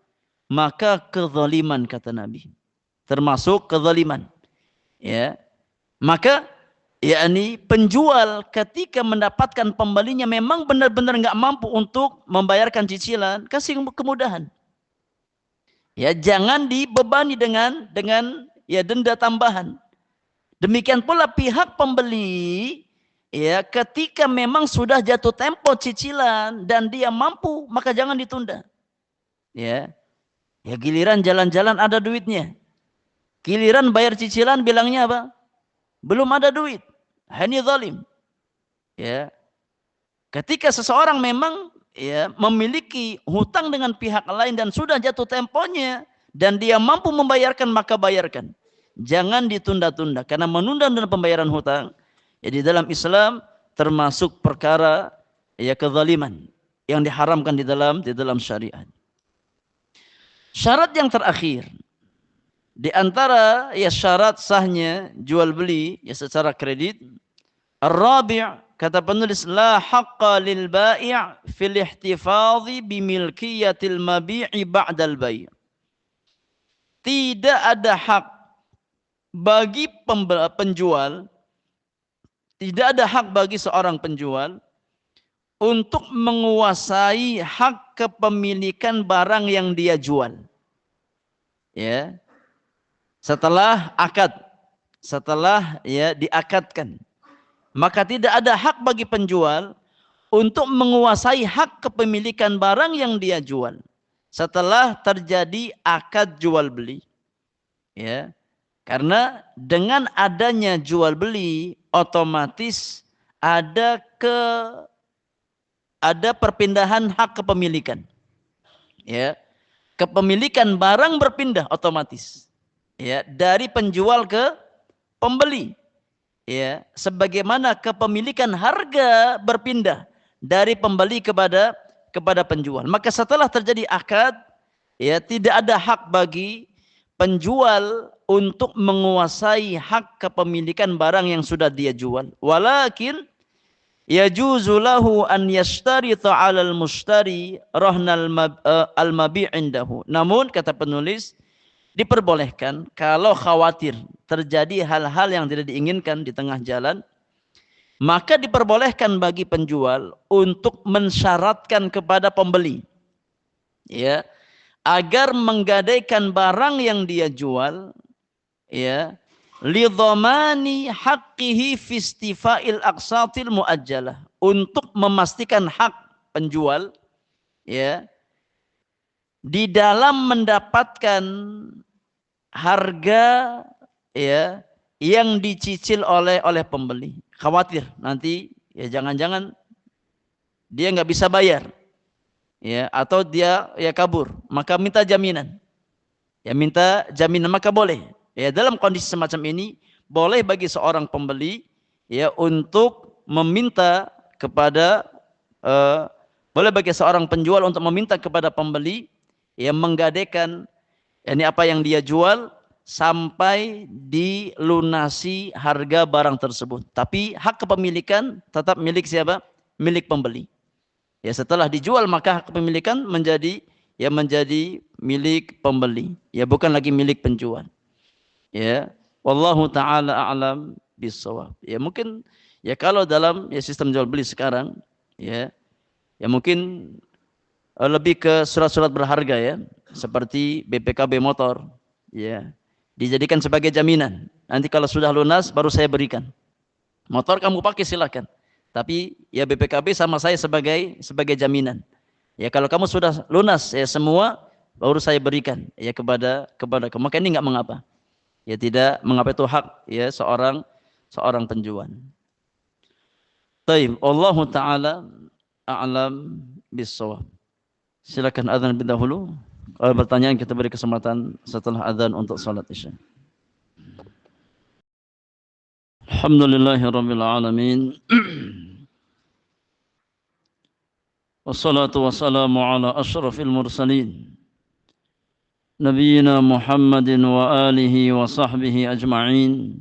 maka kezaliman kata Nabi. Termasuk kezaliman. Ya. Maka yakni penjual ketika mendapatkan pembelinya memang benar-benar enggak mampu untuk membayarkan cicilan, kasih kemudahan. Ya, jangan dibebani dengan ya denda tambahan. Demikian pula pihak pembeli ya ketika memang sudah jatuh tempo cicilan dan dia mampu maka jangan ditunda. Ya. Ya giliran jalan-jalan ada duitnya. Giliran bayar cicilan bilangnya apa? Belum ada duit. Ini zalim. Ya. Ketika seseorang memang ya memiliki hutang dengan pihak lain dan sudah jatuh temponya dan dia mampu membayarkan maka bayarkan. Jangan ditunda-tunda karena menunda-nunda pembayaran hutang ya di dalam Islam termasuk perkara ya kezaliman yang diharamkan di dalam syariat. Syarat yang terakhir di antara ya syarat sahnya jual beli ya secara kredit, ar-rabi' kata penulis la haqqa lil bai' fil ihtifadhi bi milkiyatil mabi'i ba'dal bai'. Tidak ada hak bagi penjual, tidak ada hak bagi seorang penjual untuk menguasai hak kepemilikan barang yang dia jual. Ya. Setelah akad, setelah ya diakadkan, maka tidak ada hak bagi penjual untuk menguasai hak kepemilikan barang yang dia jual setelah terjadi akad jual beli. Ya. Karena dengan adanya jual beli otomatis ada perpindahan hak kepemilikan. Ya. Kepemilikan barang berpindah otomatis. Ya, dari penjual ke pembeli. Ya, sebagaimana kepemilikan harga berpindah dari pembeli kepada penjual. Maka setelah terjadi akad, ya tidak ada hak bagi penjual untuk menguasai hak kepemilikan barang yang sudah dia jual. Walakin yajuzu lahu an yashtarita 'alal mushtari rahnal al-mabi' indahu. Namun kata penulis, diperbolehkan kalau khawatir terjadi hal-hal yang tidak diinginkan di tengah jalan, maka diperbolehkan bagi penjual untuk mensyaratkan kepada pembeli, ya, agar menggadaikan barang yang dia jual, ya, lidhamani haqqihi fi istifa'il aqsatil muajjalah, untuk memastikan hak penjual, ya, di dalam mendapatkan harga ya yang dicicil oleh pembeli. Khawatir nanti ya jangan-jangan dia nggak bisa bayar, ya, atau dia ya kabur, maka minta jaminan. Ya minta jaminan maka boleh. Ya dalam kondisi semacam ini boleh bagi seorang pembeli ya untuk meminta kepada boleh bagi seorang penjual untuk meminta kepada pembeli yang menggadaikan ini apa yang dia jual sampai dilunasi harga barang tersebut. Tapi hak kepemilikan tetap milik siapa? Milik pembeli. Ya setelah dijual maka hak kepemilikan menjadi milik pembeli. Ya bukan lagi milik penjual. Ya, wallahu taala a'lam bissawab. Ya mungkin ya kalau dalam ya sistem jual beli sekarang ya mungkin lebih ke surat-surat berharga ya, seperti BPKB motor, ya, dijadikan sebagai jaminan. Nanti kalau sudah lunas baru saya berikan. Motor kamu pakai silakan. Tapi ya BPKB sama saya sebagai jaminan. Ya kalau kamu sudah lunas ya semua baru saya berikan ya kepada kamu. Maka ini enggak mengapa. Ya tidak mengapa, itu hak ya seorang penjual. Taib, Allahu taala a'lam bissawab. Silakan azan lebih dahulu. Kalau bertanyaan kita beri kesempatan setelah azan untuk salat Isya. Alhamdulillahirabbil alamin. Wassalatu wassalamu ala asyrafil mursalin. Nabiyyina Muhammadin wa alihi wa sahbihi ajma'in.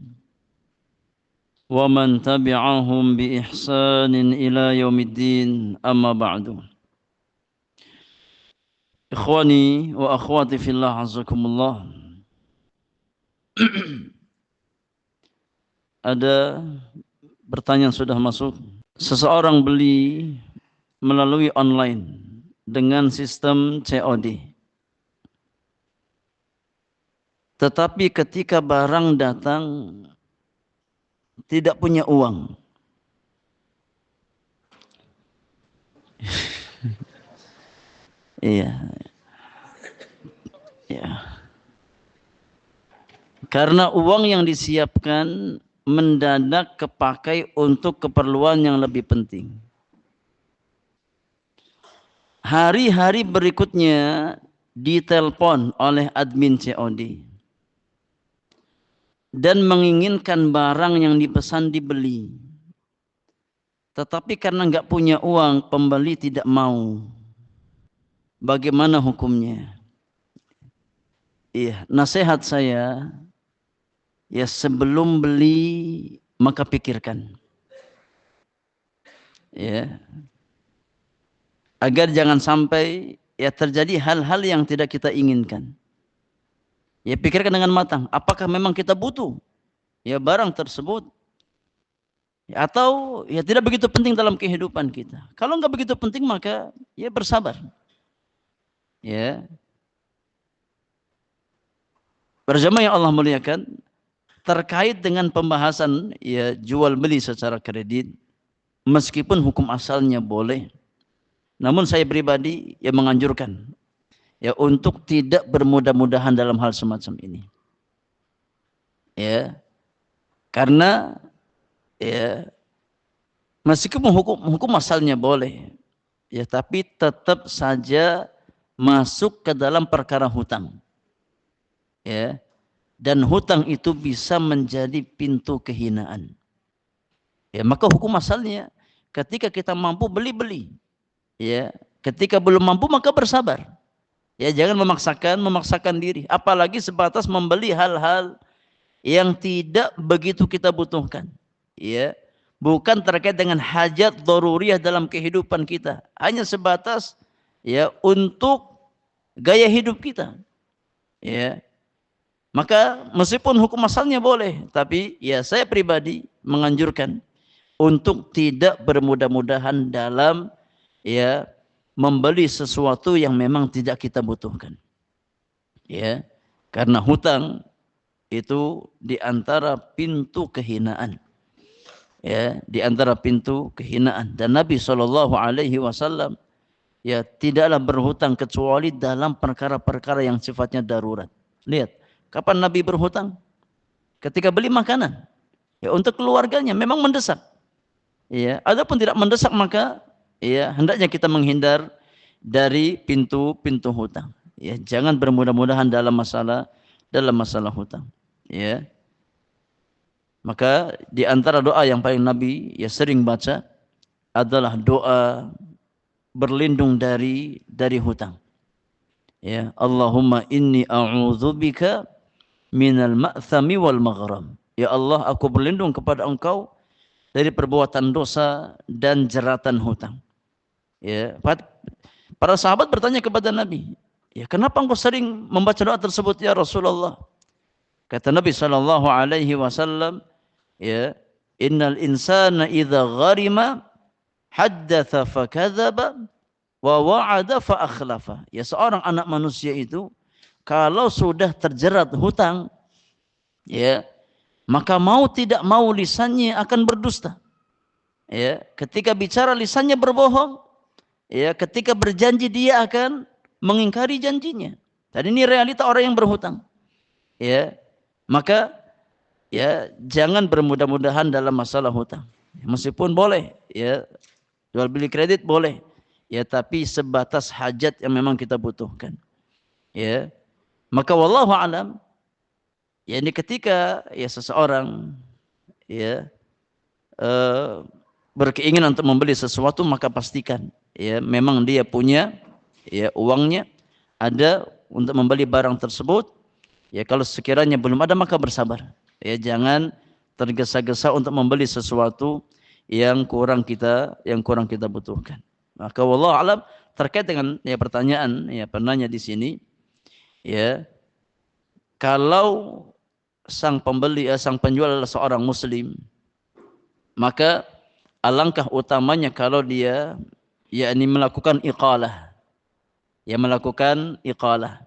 Wa man tabi'ahum bi ihsanin ila yaumiddin. Amma ba'du. Ikhwani wa akhwati fillah azakumullah. Ada pertanyaan sudah masuk. Seseorang beli melalui online dengan sistem COD. Tetapi ketika barang datang tidak punya uang. Iya. Ya. Karena uang yang disiapkan mendadak kepakai untuk keperluan yang lebih penting. Hari-hari berikutnya ditelepon oleh admin COD dan menginginkan barang yang dipesan dibeli. tetapi karena nggak punya uang, pembeli tidak mau. Bagaimana hukumnya? Iya, nasihat saya, ya sebelum beli maka pikirkan. Ya, agar jangan sampai ya terjadi hal-hal yang tidak kita inginkan. Ya pikirkan dengan matang, apakah memang kita butuh ya barang tersebut, ya, atau ya tidak begitu penting dalam kehidupan kita. Kalau nggak begitu penting maka ya bersabar. Ya, berjamaah yang Allah muliakan, terkait dengan pembahasan ya jual beli secara kredit, meskipun hukum asalnya boleh, namun saya pribadi yang menganjurkan ya untuk tidak bermudah-mudahan dalam hal semacam ini. Ya, karena ya meskipun hukum asalnya boleh, ya tapi tetap saja masuk ke dalam perkara hutang. Ya. Dan hutang itu bisa menjadi pintu kehinaan. Ya, maka hukum asalnya ketika kita mampu beli. Ya, ketika belum mampu maka bersabar. Ya, jangan memaksakan diri, apalagi sebatas membeli hal-hal yang tidak begitu kita butuhkan. Ya, bukan terkait dengan hajat daruriyah dalam kehidupan kita, hanya sebatas ya untuk gaya hidup kita. Ya, maka meskipun hukum asalnya boleh, tapi ya saya pribadi menganjurkan untuk tidak bermudah-mudahan dalam ya membeli sesuatu yang memang tidak kita butuhkan. Ya, karena hutang itu di antara pintu kehinaan. Ya, di antara pintu kehinaan. Dan Nabi SAW ya tidaklah berhutang kecuali dalam perkara-perkara yang sifatnya darurat. Lihat, kapan Nabi berhutang? Ketika beli makanan. Ya, untuk keluarganya memang mendesak. Ya, adapun tidak mendesak maka ya hendaknya kita menghindar dari pintu-pintu hutang. Ya, jangan bermudah-mudahan dalam masalah hutang. Ya. Maka di antara doa yang paling Nabi ya sering baca adalah doa berlindung dari hutang. Ya, Allahumma inni a'udzubika minal ma'thami wal maghram. Ya Allah, aku berlindung kepada Engkau dari perbuatan dosa dan jeratan hutang. Ya, para sahabat bertanya kepada Nabi, ya kenapa engkau sering membaca doa tersebut ya Rasulullah? Kata Nabi sallallahu alaihi wasallam, ya, innal insana idza gharima haddatha fakadzaba wa wa'ada fa akhlafa. Ya, seorang anak manusia itu kalau sudah terjerat hutang, ya, maka mau tidak mau lisannya akan berdusta. Ya, ketika bicara lisannya berbohong, ya, ketika berjanji dia akan mengingkari janjinya. Dan ini realita orang yang berhutang. Ya, maka ya jangan bermudah-mudahan dalam masalah hutang. Meskipun boleh, ya, jual beli kredit boleh, ya, tapi sebatas hajat yang memang kita butuhkan. Ya, maka wallahu alam, ya ini ketika ya seseorang ya berkeinginan untuk membeli sesuatu, maka pastikan ya memang dia punya ya uangnya ada untuk membeli barang tersebut. Ya, kalau sekiranya belum ada maka bersabar. Ya, jangan tergesa-gesa untuk membeli sesuatu yang kurang kita butuhkan. Maka wallahu alam, terkait dengan ya pertanyaan ya penanya di sini, ya, kalau sang penjual adalah seorang muslim, maka alangkah utamanya kalau dia yakni melakukan iqalah. Ya, melakukan iqalah.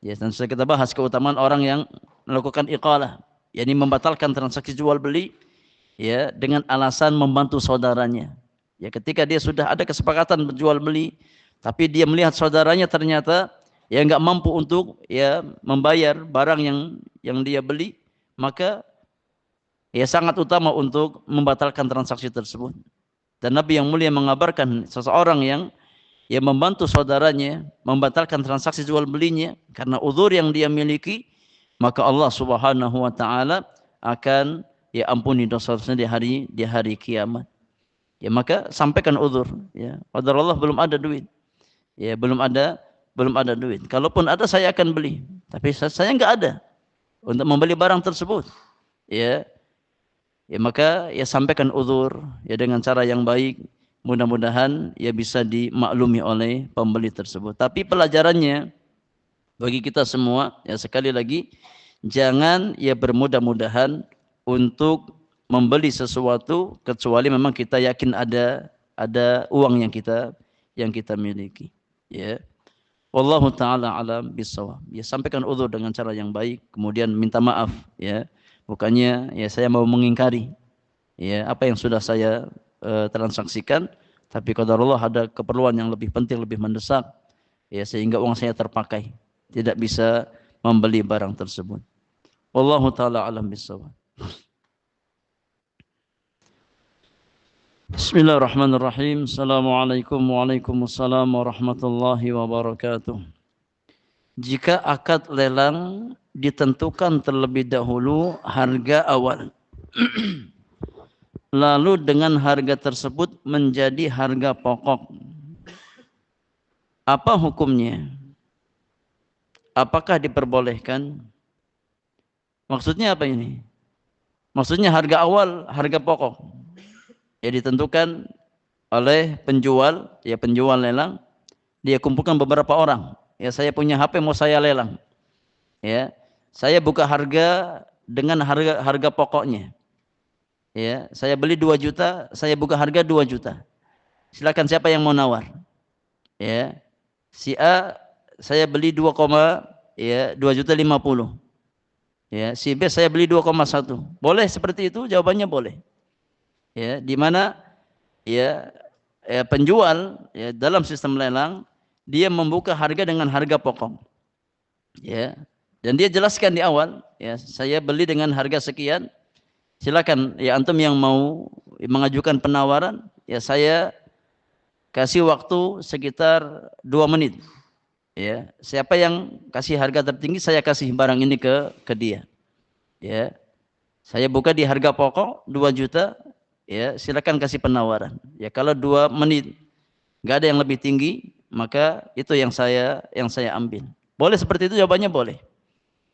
Ya, dan sudah kita bahas keutamaan orang yang melakukan iqalah, yakni membatalkan transaksi jual beli ya dengan alasan membantu saudaranya. Ya, ketika dia sudah ada kesepakatan berjual beli, tapi dia melihat saudaranya ternyata ya enggak mampu untuk ya membayar barang yang dia beli, maka ya sangat utama untuk membatalkan transaksi tersebut. Dan Nabi yang mulia mengabarkan seseorang yang membantu saudaranya membatalkan transaksi jual belinya karena uzur yang dia miliki, maka Allah Subhanahu wa taala akan ya ampuni dosa-dosanya di hari kiamat. ya maka sampaikan uzur. Ya, qadarullah belum ada duit. Ya, belum ada duit. Kalaupun ada saya akan beli. Tapi saya enggak ada untuk membeli barang tersebut. Ya, ya maka ya sampaikan uzur ya dengan cara yang baik. Mudah-mudahan ya bisa dimaklumi oleh pembeli tersebut. Tapi pelajarannya bagi kita semua ya sekali lagi jangan ya bermudah-mudahan untuk membeli sesuatu kecuali memang kita yakin ada uang yang kita miliki. Ya. Wallahu taala alam bisawab. Ya sampaikan uzur dengan cara yang baik, kemudian minta maaf ya. Bukannya ya saya mau mengingkari ya apa yang sudah saya transaksikan, tapi qadarullah ada keperluan yang lebih penting, lebih mendesak ya sehingga uang saya terpakai. Tidak bisa membeli barang tersebut. Wallahu taala alam bisawab. Bismillahirrahmanirrahim. Assalamualaikum waalaikumsalam warahmatullahi wabarakatuh. Jika akad lelang ditentukan terlebih dahulu harga awal, lalu dengan harga tersebut menjadi harga pokok, apa hukumnya? Apakah diperbolehkan? Maksudnya apa ini? Maksudnya harga awal, harga pokok. Ya ditentukan oleh penjual, ya penjual lelang, dia kumpulkan beberapa orang. Ya saya punya HP mau saya lelang. Ya, saya buka harga dengan harga pokoknya. Ya, saya beli 2 juta, saya buka harga 2 juta. Silakan siapa yang mau nawar. Ya. Si A saya beli 2,50. Ya, si B saya beli 2,1. Boleh seperti itu? Jawabannya boleh. Ya, di mana ya, penjual ya, dalam sistem lelang dia membuka harga dengan harga pokok. Ya. Dan dia jelaskan di awal, ya, saya beli dengan harga sekian. Silakan ya antum yang mau mengajukan penawaran, ya saya kasih waktu sekitar 2 menit. Ya, siapa yang kasih harga tertinggi saya kasih barang ini ke dia. Ya. Saya buka di harga pokok 2 juta, ya silakan kasih penawaran. Ya kalau 2 menit enggak ada yang lebih tinggi, maka itu yang saya ambil. Boleh seperti itu? Jawabannya boleh.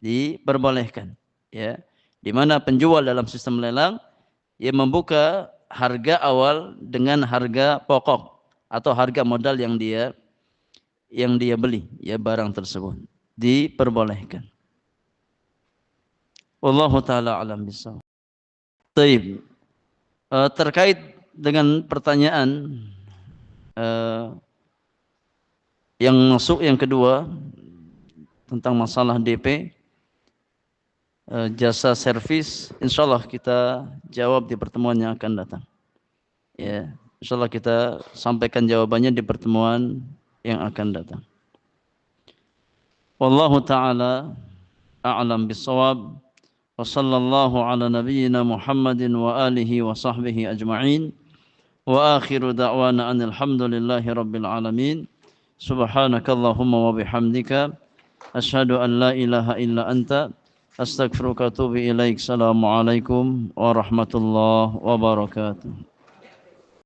Diperbolehkan. Ya. Di mana penjual dalam sistem lelang ia membuka harga awal dengan harga pokok atau harga modal yang dia beli ya barang tersebut. Diperbolehkan. Wallahu taala alam bisawab. Baik. Terkait dengan pertanyaan yang masuk yang kedua tentang masalah DP, jasa servis, insyaallah kita jawab di pertemuan yang akan datang. Ya, insyaallah kita sampaikan jawabannya di pertemuan yang akan datang. Wallahu taala a'lam bissawab. Wa sallallahu ala nabiyyina Muhammadin wa alihi wa sahbihi ajma'in. Wa akhiru da'wana anil hamdulillahi rabbil alamin. Subhanakallahumma wa bihamdika asyhadu an la ilaha illa anta astaghfiruka wa atubu ilaik. Assalamualaikum warahmatullahi wabarakatuh.